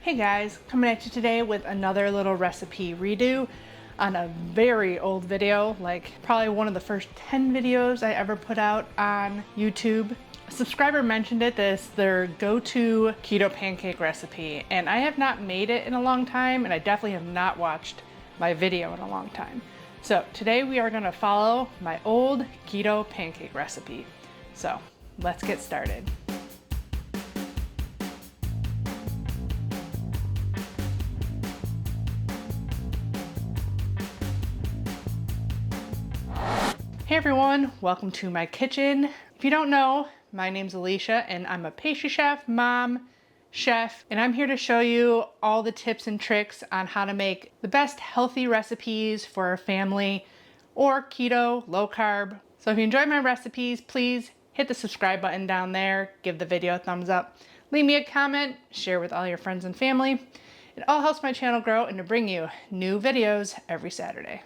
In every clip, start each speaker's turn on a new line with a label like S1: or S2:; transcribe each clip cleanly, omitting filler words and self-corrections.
S1: Hey guys, coming at you today with another little recipe redo on a very old video, like probably one of the first 10 videos I ever put out on YouTube. A subscriber mentioned it as their go-to keto pancake recipe, and I have not made it in a long time, and I definitely have not watched my video in a long time. So today we are gonna follow my old keto pancake recipe. So let's get started. Hey everyone, welcome to my kitchen. If you don't know, my name's Alycia and I'm a pastry chef, mom, chef, and I'm here to show you all the tips and tricks on how to make the best healthy recipes for our family or keto, low carb. So if you enjoy my recipes, please hit the subscribe button down there, give the video a thumbs up, leave me a comment, share with all your friends and family. It all helps my channel grow and to bring you new videos every Saturday.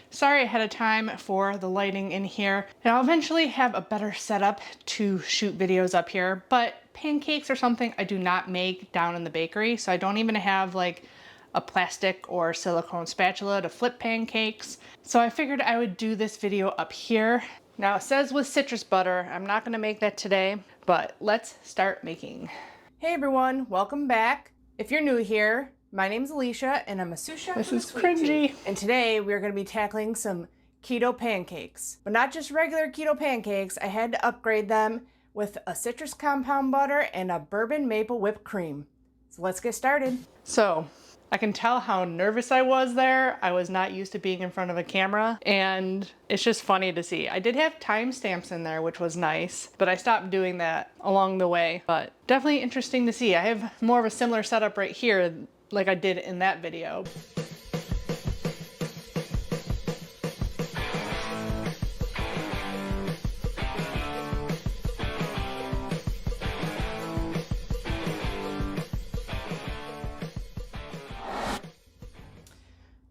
S1: Sorry ahead of time for the lighting in here. And I'll eventually have a better setup to shoot videos up here, but pancakes are something I do not make down in the bakery, so I don't even have like a plastic or silicone spatula to flip pancakes. So I figured I would do this video up here. Now it says with citrus butter. I'm not gonna make that today, but let's start making. Hey everyone, welcome back. If you're new here, my name's Alycia and I'm a sous chef. This is cringy. And today we're gonna be tackling some keto pancakes. But not just regular keto pancakes, I had to upgrade them with a citrus compound butter and a bourbon maple whipped cream. So let's get started. So I can tell how nervous I was there. I was not used to being in front of a camera and it's just funny to see. I did have timestamps in there, which was nice, but I stopped doing that along the way. But definitely interesting to see. I have more of a similar setup right here like I did in that video.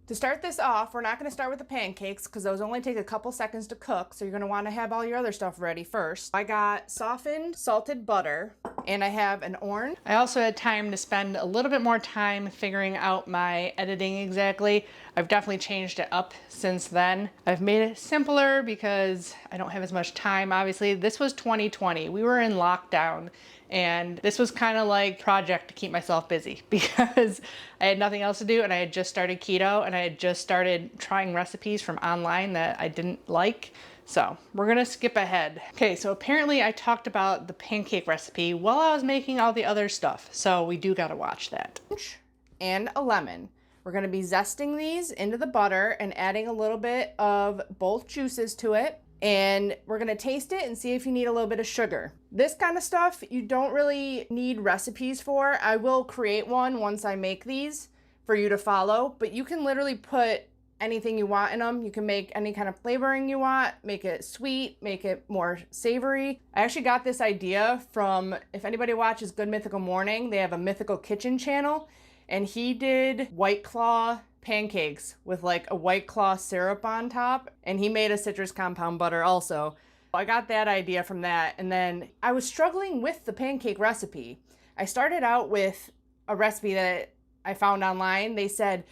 S1: To start this off, we're not going to start with the pancakes because those only take a couple seconds to cook, so you're going to want to have all your other stuff ready first. I got softened salted butter and I have an orange. I also had time to spend a little bit more time figuring out my editing exactly. I've definitely changed it up since then. I've made it simpler because I don't have as much time. Obviously, this was 2020. We were in lockdown. And this was kind of like a project to keep myself busy because I had nothing else to do and I had just started keto and I had just started trying recipes from online that I didn't like. So we're gonna skip ahead. Okay, so apparently I talked about the pancake recipe while I was making all the other stuff. So we do gotta watch that. And a lemon. We're gonna be zesting these into the butter and adding a little bit of both juices to it. And we're gonna taste it and see if you need a little bit of sugar. This kind of stuff you don't really need recipes for. I will create one once I make these for you to follow, but you can literally put anything you want in them. You can make any kind of flavoring you want, make it sweet, make it more savory. I actually got this idea from, if anybody watches Good Mythical Morning, they have a Mythical Kitchen channel, and he did White Claw pancakes with like a White Claw syrup on top, and he made a citrus compound butter also. I got that idea from that, and then I was struggling with the pancake recipe. I started out with a recipe that I found online. They said,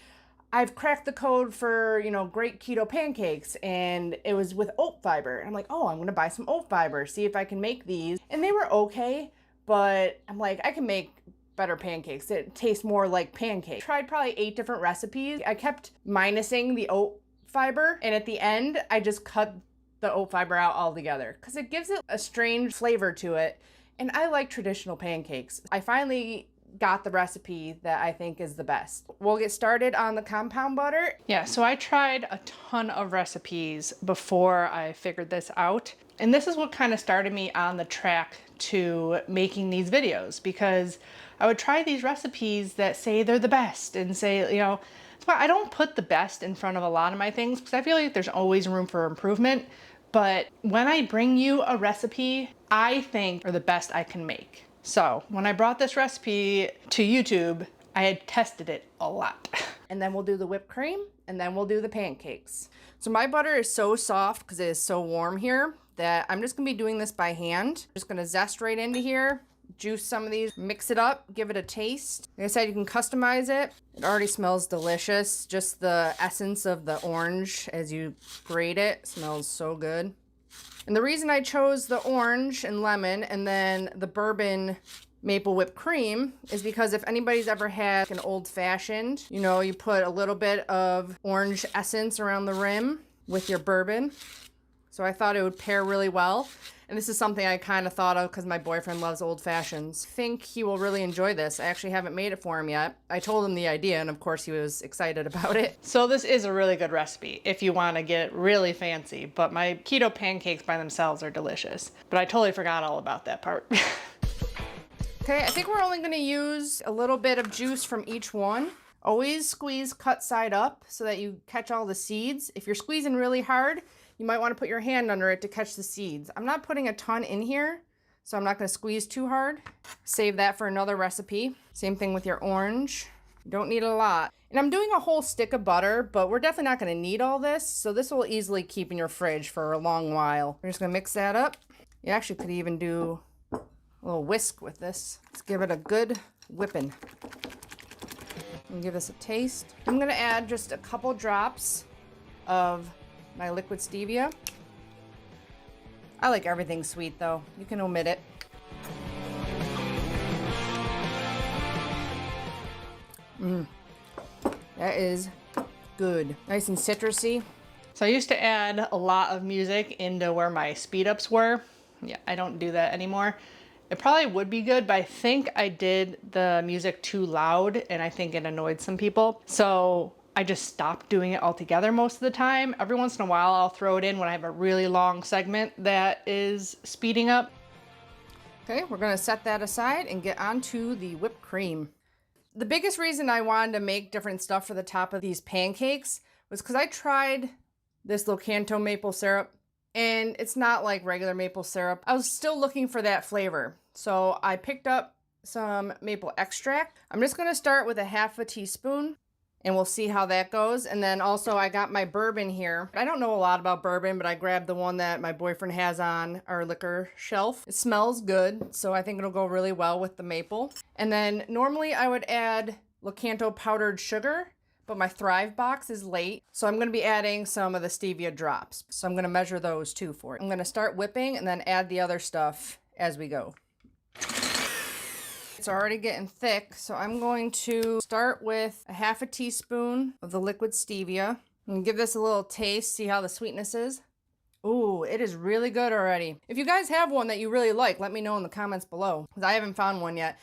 S1: I've cracked the code for, you know, great keto pancakes, and it was with oat fiber. I'm like, oh, I'm gonna buy some oat fiber, see if I can make these. And they were okay, but I'm like, I can make better pancakes. It tastes more like pancake. Tried probably 8 different recipes. I kept minusing the oat fiber, and at the end, I just cut the oat fiber out altogether because it gives it a strange flavor to it, and I like traditional pancakes. I finally got the recipe that I think is the best. We'll get started on the compound butter. Yeah, so I tried a ton of recipes before I figured this out, and this is what kind of started me on the track to making these videos, because I would try these recipes that say they're the best and say, you know, that's why I don't put the best in front of a lot of my things because I feel like there's always room for improvement. But when I bring you a recipe I think are the best I can make. So when I brought this recipe to YouTube, I had tested it a lot. And then we'll do the whipped cream and then we'll do the pancakes. So my butter is so soft because it is so warm here that I'm just gonna be doing this by hand. Just gonna zest right into here, juice some of these, mix it up, give it a taste. Like I said, you can customize it. It already smells delicious. Just the essence of the orange as you grate it smells so good. And the reason I chose the orange and lemon and then the bourbon maple whipped cream is because if anybody's ever had an old fashioned, you know, you put a little bit of orange essence around the rim with your bourbon. So I thought it would pair really well. And this is something I kind of thought of because my boyfriend loves old fashions. I think he will really enjoy this. I actually haven't made it for him yet. I told him the idea and of course he was excited about it. So this is a really good recipe if you want to get really fancy, but my keto pancakes by themselves are delicious. But I totally forgot all about that part. Okay, I think we're only going to use a little bit of juice from each one. Always squeeze cut side up so that you catch all the seeds. If you're squeezing really hard, you might want to put your hand under it to catch the seeds. I'm not putting a ton in here, so I'm not going to squeeze too hard. Save that for another recipe. Same thing with your orange. You don't need a lot. And I'm doing a whole stick of butter, but we're definitely not going to need all this, so this will easily keep in your fridge for a long while. We're just going to mix that up. You actually could even do a little whisk with this. Let's give it a good whipping. And give this a taste. I'm going to add just a couple drops of my liquid stevia. I like everything sweet though. You can omit it. That is good. Nice and citrusy. So I used to add a lot of music into where my speed ups were. Yeah, I don't do that anymore. It probably would be good, but I think I did the music too loud and I think it annoyed some people. So I just stopped doing it altogether most of the time. Every once in a while, I'll throw it in when I have a really long segment that is speeding up. Okay, we're gonna set that aside and get onto the whipped cream. The biggest reason I wanted to make different stuff for the top of these pancakes was because I tried this Locanto maple syrup and it's not like regular maple syrup. I was still looking for that flavor. So I picked up some maple extract. I'm just gonna start with a half a teaspoon and we'll see how that goes. And then also I got my bourbon here. I don't know a lot about bourbon, but I grabbed the one that my boyfriend has on our liquor shelf. It smells good, so I think it'll go really well with the maple. And then normally I would add Locanto powdered sugar, but my Thrive box is late, so I'm gonna be adding some of the stevia drops. So I'm gonna measure those too for it. I'm gonna start whipping and then add the other stuff as we go. It's already getting thick, so I'm going to start with a half a teaspoon of the liquid stevia and give this a little taste, see how the sweetness is. Ooh, it is really good already. If you guys have one that you really like, let me know in the comments below, because I haven't found one yet.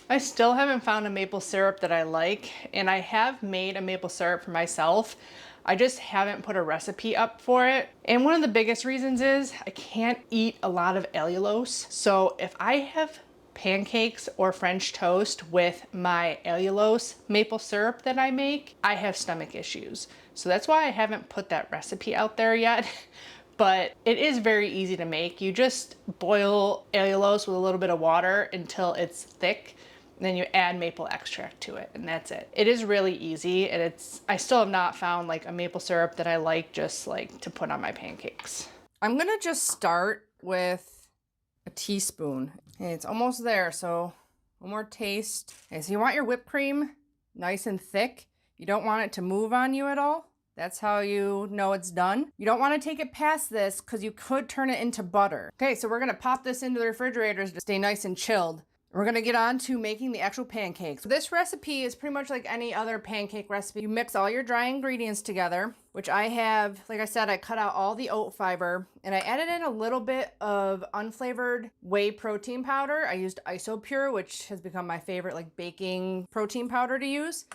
S1: I still haven't found a maple syrup that I like, and I have made a maple syrup for myself. I just haven't put a recipe up for it. And one of the biggest reasons is I can't eat a lot of allulose. So if I have pancakes or French toast with my allulose maple syrup that I make, I have stomach issues. So that's why I haven't put that recipe out there yet. But it is very easy to make. You just boil allulose with a little bit of water until it's thick. And then you add maple extract to it and that's it. It is really easy, and I still have not found like a maple syrup that I like just like to put on my pancakes. I'm gonna just start with a teaspoon. Okay, it's almost there, so one more taste. Okay, so you want your whipped cream nice and thick. You don't want it to move on you at all. That's how you know it's done. You don't want to take it past this because you could turn it into butter. Okay, so we're gonna pop this into the refrigerators to stay nice and chilled. We're gonna get on to making the actual pancakes. This recipe is pretty much like any other pancake recipe. You mix all your dry ingredients together, which I have, like I said, I cut out all the oat fiber and I added in a little bit of unflavored whey protein powder. I used Isopure, which has become my favorite like baking protein powder to use.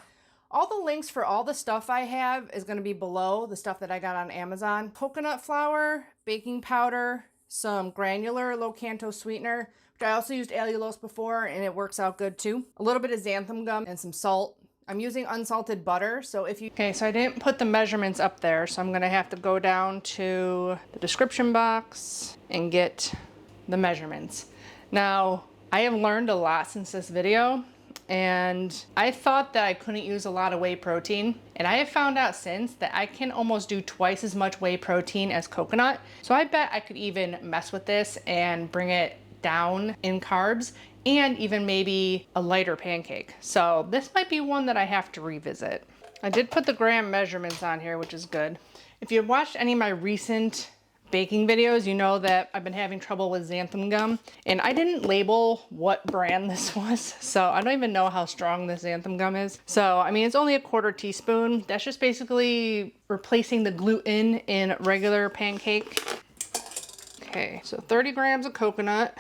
S1: All the links for all the stuff I have is gonna be below, the stuff that I got on Amazon. Coconut flour, baking powder, some granular Locanto sweetener, which I also used allulose before and it works out good too. A little bit of xanthan gum and some salt. I'm using unsalted butter, so if you... Okay, so I didn't put the measurements up there, so I'm gonna have to go down to the description box and get the measurements. Now, I have learned a lot since this video, and I thought that I couldn't use a lot of whey protein, and I have found out since that I can almost do twice as much whey protein as coconut. So I bet I could even mess with this and bring it down in carbs and even maybe a lighter pancake. So this might be one that I have to revisit. I did put the gram measurements on here, which is good. If you've watched any of my recent baking videos, you know that I've been having trouble with xanthan gum, and I didn't label what brand this was, so I don't even know how strong this xanthan gum is. So I mean, it's only a 1/4 teaspoon. That's just basically replacing the gluten in regular pancake. Okay, so 30 grams of coconut,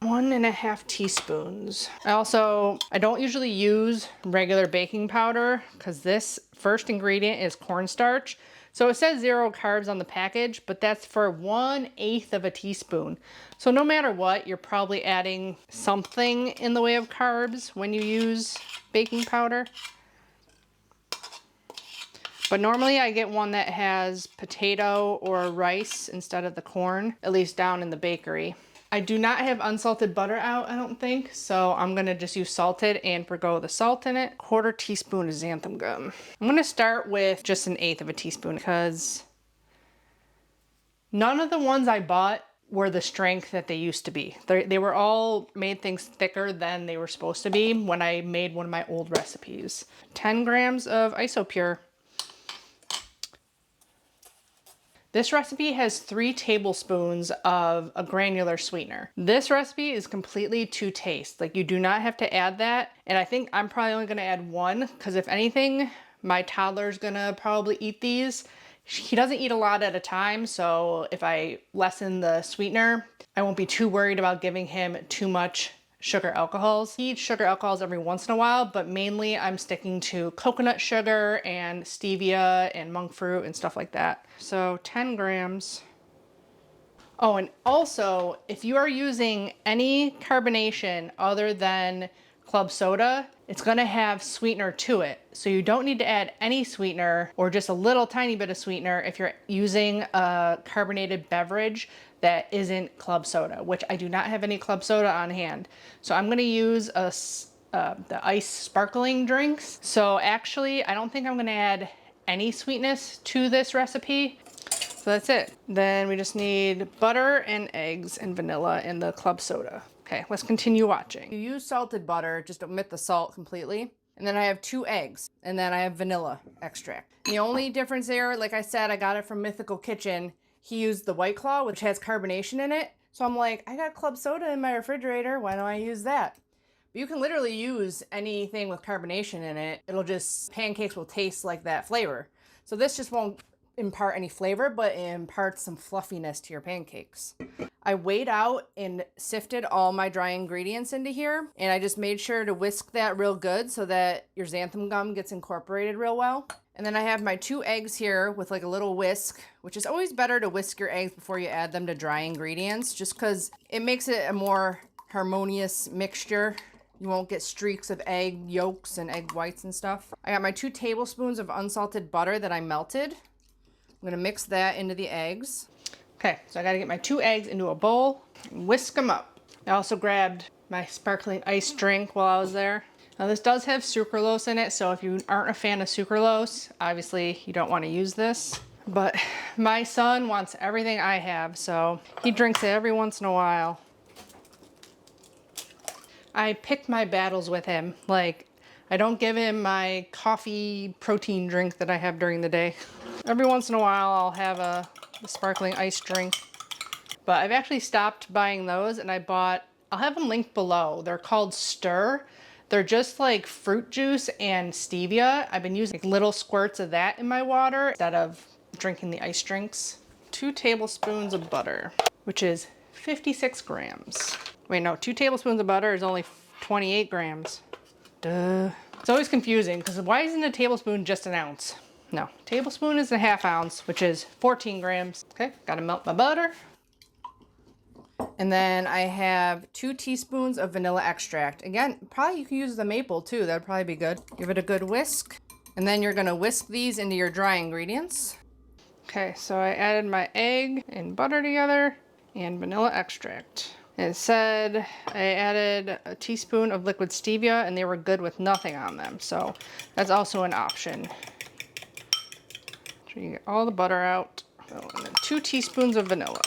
S1: 1.5 teaspoons. I don't usually use regular baking powder because this first ingredient is cornstarch. So it says 0 carbs on the package, but that's for 1/8 of a teaspoon. So no matter what, you're probably adding something in the way of carbs when you use baking powder. But normally I get one that has potato or rice instead of the corn, at least down in the bakery. I do not have unsalted butter out, I don't think, so I'm gonna just use salted and forgo the salt in it. 1/4 teaspoon of xanthan gum. I'm gonna start with just 1/8 of a teaspoon because none of the ones I bought were the strength that they used to be. They were all made things thicker than they were supposed to be when I made one of my old recipes. 10 grams of Isopure. This recipe has 3 tablespoons of a granular sweetener. This recipe is completely to taste. Like, you do not have to add that. And I think I'm probably only gonna add 1 because if anything, my toddler's gonna probably eat these. He doesn't eat a lot at a time, so if I lessen the sweetener, I won't be too worried about giving him too much sugar alcohols. He eats sugar alcohols every once in a while, but mainly I'm sticking to coconut sugar and stevia and monk fruit and stuff like that. So 10 grams. Oh, and also, if you are using any carbonation other than club soda, it's gonna have sweetener to it. So you don't need to add any sweetener or just a little tiny bit of sweetener if you're using a carbonated beverage that isn't club soda, which I do not have any club soda on hand. So I'm gonna use the ice sparkling drinks. So actually, I don't think I'm gonna add any sweetness to this recipe. So that's it. Then we just need butter and eggs and vanilla and the club soda. Okay, let's continue watching. You use salted butter, just omit the salt completely. And then I have 2 eggs, and then I have vanilla extract. The only difference there, like I said, I got it from Mythical Kitchen. He used the White Claw, which has carbonation in it. So I'm like, I got club soda in my refrigerator. Why don't I use that? But you can literally use anything with carbonation in it. Pancakes will taste like that flavor. So this just won't impart any flavor, but it imparts some fluffiness to your pancakes. I weighed out and sifted all my dry ingredients into here, and I just made sure to whisk that real good so that your xanthan gum gets incorporated real well. And then I have my 2 eggs here with like a little whisk, which is always better to whisk your eggs before you add them to dry ingredients, just because it makes it a more harmonious mixture. You won't get streaks of egg yolks and egg whites and stuff. I got my 2 tablespoons of unsalted butter that I melted. I'm gonna mix that into the eggs. Okay, so I gotta get my 2 eggs into a bowl and whisk them up. I also grabbed my sparkling ice drink while I was there. Now this does have sucralose in it, so if you aren't a fan of sucralose, obviously you don't wanna use this. But my son wants everything I have, so he drinks it every once in a while. I pick my battles with him. Like, I don't give him my coffee protein drink that I have during the day. Every once in a while, I'll have a sparkling ice drink. But I've actually stopped buying those, and I'll have them linked below. They're called Stir. They're just like fruit juice and stevia. I've been using little squirts of that in my water instead of drinking the ice drinks. 2 tablespoons of butter, which is 56 grams. Wait, no, 2 tablespoons of butter is only 28 grams. Duh. It's always confusing because why isn't a tablespoon just an ounce? No, tablespoon is a 1/2 ounce, which is 14 grams. Okay, gotta melt my butter. And then I have 2 teaspoons of vanilla extract. Again, probably you can use the maple too. That'd probably be good. Give it a good whisk. And then you're gonna whisk these into your dry ingredients. Okay, so I added my egg and butter together and vanilla extract. It said I added a teaspoon of liquid stevia and they were good with nothing on them. So that's also an option. Make sure you get all the butter out. Oh, and then 2 teaspoons of vanilla.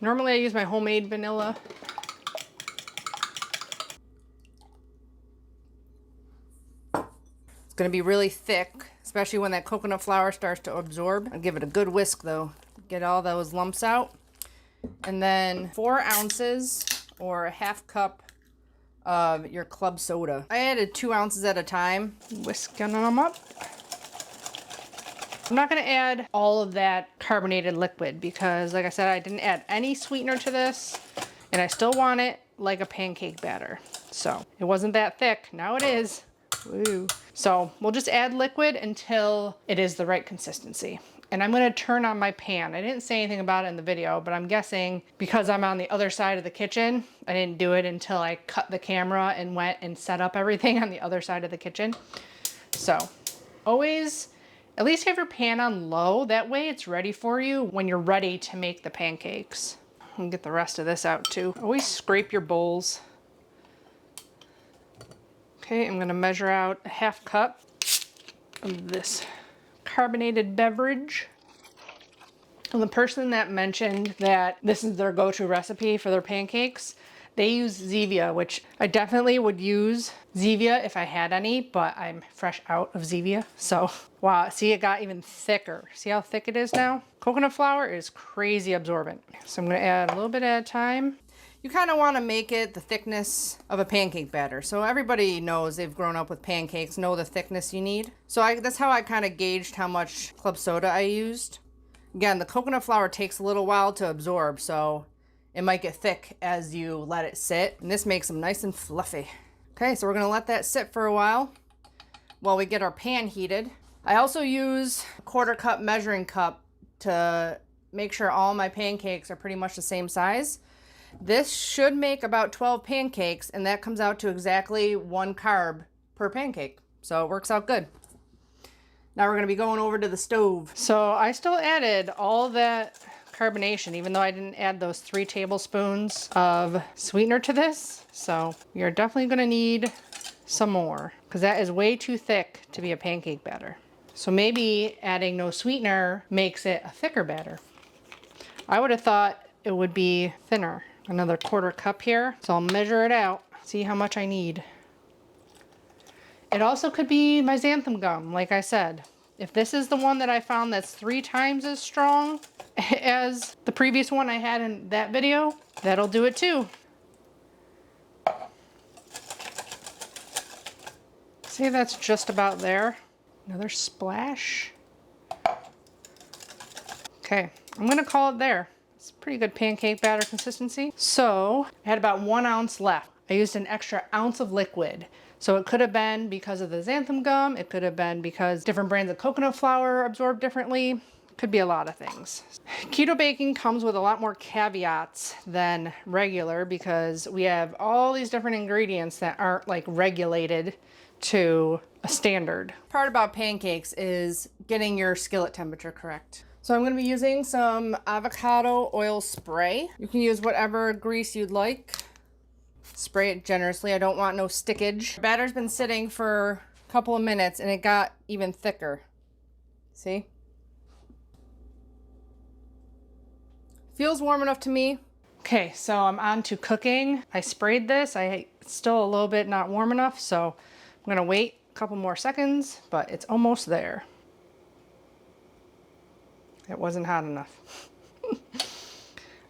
S1: Normally I use my homemade vanilla. It's gonna be really thick, especially when that coconut flour starts to absorb. I'll give it a good whisk though. Get all those lumps out. And then 4 ounces or a half cup of your club soda. I added 2 ounces at a time. Whisking them up. I'm not gonna add all of that carbonated liquid because like I said, I didn't add any sweetener to this and I still want it like a pancake batter. So it wasn't that thick, now it is. Woo. So we'll just add liquid until it is the right consistency. And I'm gonna turn on my pan. I didn't say anything about it in the video, but I'm guessing because I'm on the other side of the kitchen, I didn't do it until I cut the camera and went and set up everything on the other side of the kitchen. So always at least have your pan on low. That way it's ready for you when you're ready to make the pancakes. I'll get the rest of this out too. Always scrape your bowls. Okay, I'm gonna measure out a half cup of this carbonated beverage. And the person that mentioned that this is their go-to recipe for their pancakes, they use Zevia, which I definitely would use Zevia if I had any, but I'm fresh out of Zevia. So, wow, see, it got even thicker. See how thick it is now? Coconut flour is crazy absorbent. So I'm gonna add a little bit at a time. You kind of want to make it the thickness of a pancake batter. So everybody knows, they've grown up with pancakes, know the thickness you need. So that's how I kind of gauged how much club soda I used. Again, the coconut flour takes a little while to absorb, so it might get thick as you let it sit. And this makes them nice and fluffy. Okay, so we're gonna let that sit for a while we get our pan heated. I also use a 1/4 cup measuring cup to make sure all my pancakes are pretty much the same size. This should make about 12 pancakes, and that comes out to exactly 1 carb per pancake. So it works out good. Now we're gonna be going over to the stove. So I still added all that carbonation, even though I didn't add those 3 tablespoons of sweetener to this. So you're definitely gonna need some more because that is way too thick to be a pancake batter. So maybe adding no sweetener makes it a thicker batter. I would have thought it would be thinner. Another 1/4 cup here. So I'll measure it out, see how much I need. It also could be my xanthan gum, like I said. If this is the one that I found that's 3 times as strong as the previous one I had in that video, that'll do it too. See, that's just about there. Another splash. Okay, I'm gonna call it there. It's pretty good pancake batter consistency. So I had about 1 ounce left. I used an extra ounce of liquid. So it could have been because of the xanthan gum. It could have been because different brands of coconut flour absorb differently. Could be a lot of things. Keto baking comes with a lot more caveats than regular because we have all these different ingredients that aren't like regulated to a standard. Part about pancakes is getting your skillet temperature correct. So I'm going to be using some avocado oil spray. You can use whatever grease you'd like. Spray it generously. I don't want no stickage. The batter's been sitting for a couple of minutes and it got even thicker. See? Feels warm enough to me. Okay, so I'm on to cooking. I sprayed this. It's still a little bit not warm enough, so I'm gonna wait a couple more seconds, but it's almost there. It wasn't hot enough.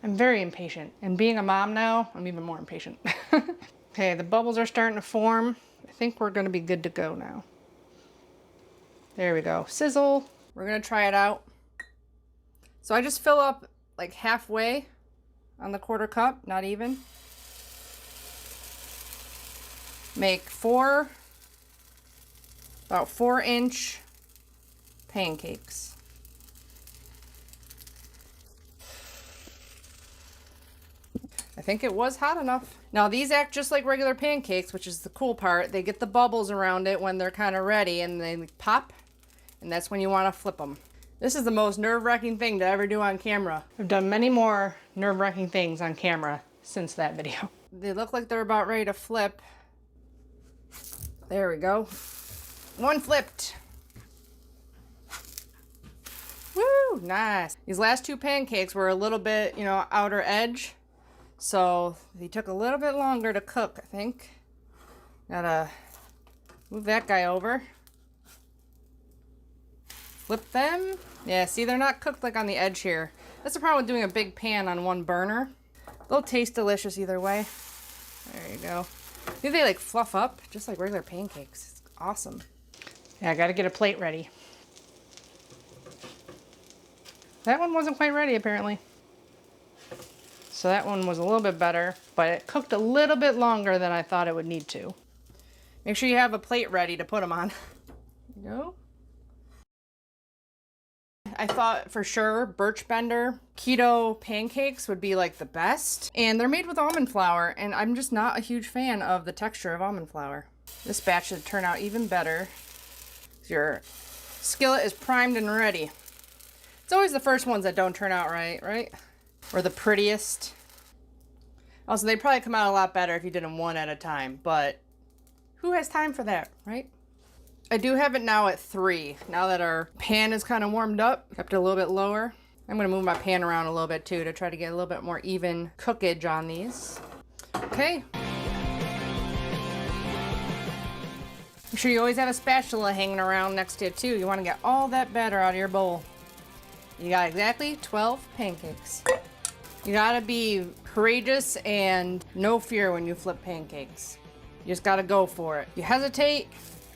S1: I'm very impatient, and being a mom now, I'm even more impatient. Okay, the bubbles are starting to form. I think we're gonna be good to go now. There we go, sizzle. We're gonna try it out. So I just fill up like halfway on the 1/4 cup, not even. Make about 4-inch pancakes. I think it was hot enough. Now these act just like regular pancakes, which is the cool part. They get the bubbles around it when they're kind of ready and they pop, and that's when you want to flip them. This is the most nerve-wracking thing to ever do on camera. I've done many more nerve-wracking things on camera since that video. They look like they're about ready to flip. There we go. One flipped. Woo, nice. These last two pancakes were a little bit, you know, outer edge. So they took a little bit longer to cook, I think. Gotta move that guy over. Flip them. Yeah, see, they're not cooked like on the edge here. That's the problem with doing a big pan on one burner. They'll taste delicious either way. There you go. I think they like fluff up just like regular pancakes. It's awesome. Yeah, I gotta get a plate ready. That one wasn't quite ready apparently. So that one was a little bit better, but it cooked a little bit longer than I thought it would need to. Make sure you have a plate ready to put them on. There you go. I thought for sure Birch Bender keto pancakes would be like the best. And they're made with almond flour, and I'm just not a huge fan of the texture of almond flour. This batch should turn out even better. Your skillet is primed and ready. It's always the first ones that don't turn out right? Or the prettiest. Also, they'd probably come out a lot better if you did them one at a time, but who has time for that, right? I do have it now at 3. Now that our pan is kind of warmed up, kept it a little bit lower. I'm gonna move my pan around a little bit too to try to get a little bit more even cookage on these. Okay. Make sure you always have a spatula hanging around next to it too. You wanna get all that batter out of your bowl. You got exactly 12 pancakes. You gotta be courageous and no fear when you flip pancakes. You just gotta go for it. If you hesitate,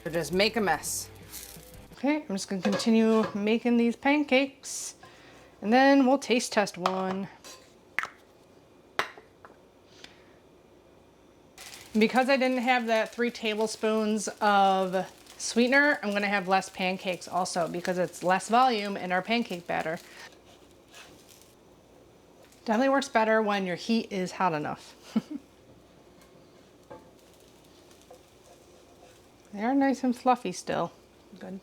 S1: or just make a mess. Okay, I'm just gonna continue making these pancakes and then we'll taste test one. And because I didn't have that 3 tablespoons of sweetener, I'm gonna have less pancakes also because it's less volume in our pancake batter. Definitely works better when your heat is hot enough. They are nice and fluffy still. Good.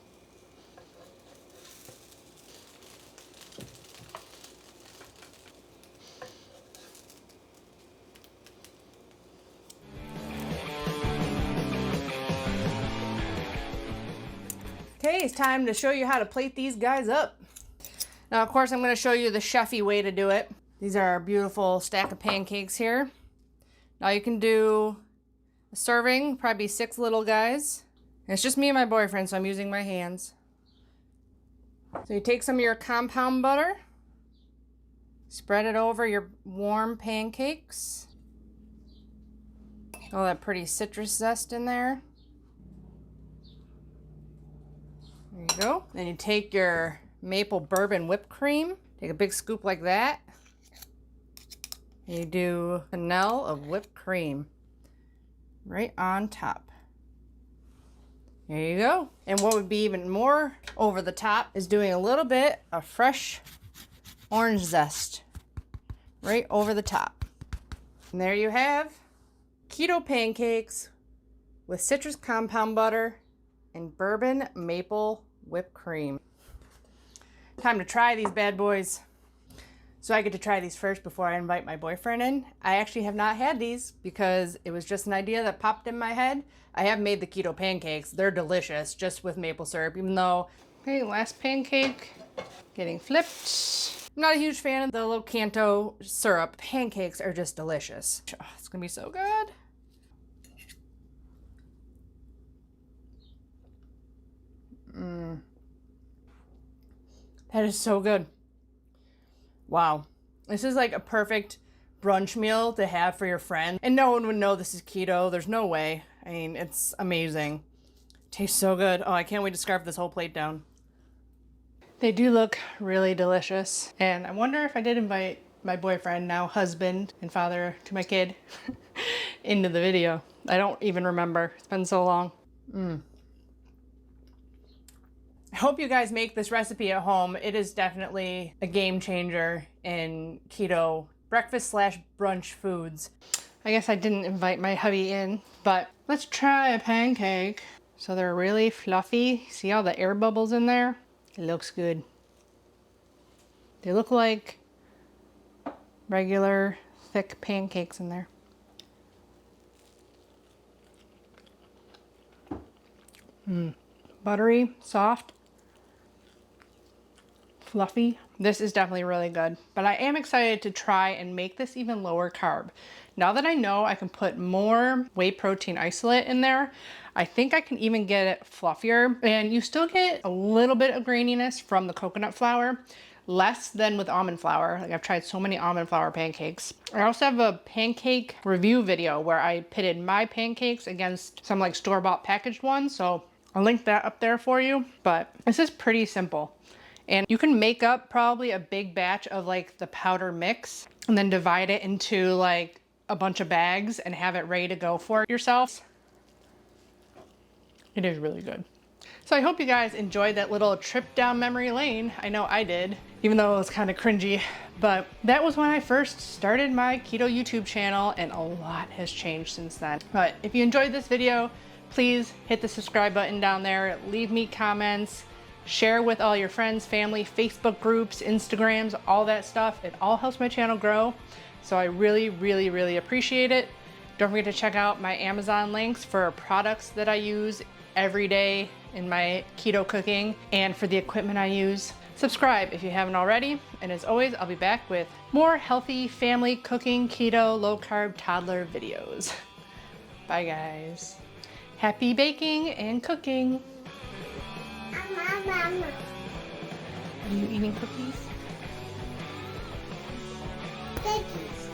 S1: Okay, it's time to show you how to plate these guys up. Now, of course, I'm going to show you the chefy way to do it. These are our beautiful stack of pancakes here. Now you can do a serving, probably 6 little guys. And it's just me and my boyfriend, so I'm using my hands. So you take some of your compound butter, spread it over your warm pancakes. All that pretty citrus zest in there. There you go. Then you take your maple bourbon whipped cream, take a big scoop like that. And you do a quenelle of whipped cream right on top. There you go. And what would be even more over the top is doing a little bit of fresh orange zest right over the top. And there you have keto pancakes with citrus compound butter and bourbon maple whipped cream. Time to try these bad boys. So I get to try these first before I invite my boyfriend in. I actually have not had these because it was just an idea that popped in my head. I have made the keto pancakes. They're delicious just with maple syrup, even though, okay, last pancake getting flipped. I'm not a huge fan of the little Kanto syrup. Pancakes are just delicious. Oh, it's gonna be so good. That is so good. Wow. This is like a perfect brunch meal to have for your friend. And no one would know this is keto. There's no way. I mean, it's amazing. Tastes so good. Oh, I can't wait to scarf this whole plate down. They do look really delicious. And I wonder if I did invite my boyfriend, now husband and father to my kid, into the video. I don't even remember. It's been so long. I hope you guys make this recipe at home. It is definitely a game changer in keto breakfast / brunch foods. I guess I didn't invite my hubby in, but let's try a pancake. So they're really fluffy. See all the air bubbles in there? It looks good. They look like regular thick pancakes in there. Buttery, soft. fluffy. This is definitely really good, but I am excited to try and make this even lower carb. Now that I know I can put more whey protein isolate in there, I think I can even get it fluffier, and you still get a little bit of graininess from the coconut flour, less than with almond flour. Like, I've tried so many almond flour pancakes. I also have a pancake review video where I pitted my pancakes against some like store-bought packaged ones, so I'll link that up there for you. But this is pretty simple. And you can make up probably a big batch of like the powder mix and then divide it into like a bunch of bags and have it ready to go for yourself. It is really good. So I hope you guys enjoyed that little trip down memory lane. I know I did, even though it was kind of cringy, but that was when I first started my keto YouTube channel, and a lot has changed since then. But if you enjoyed this video, please hit the subscribe button down there, leave me comments, share with all your friends, family, Facebook groups, Instagrams, all that stuff. It all helps my channel grow. So I really, really, really appreciate it. Don't forget to check out my Amazon links for products that I use every day in my keto cooking and for the equipment I use. Subscribe if you haven't already. And as always, I'll be back with more healthy family cooking, keto, low carb toddler videos. Bye guys. Happy baking and cooking. Are you eating cookies?
S2: Cookies.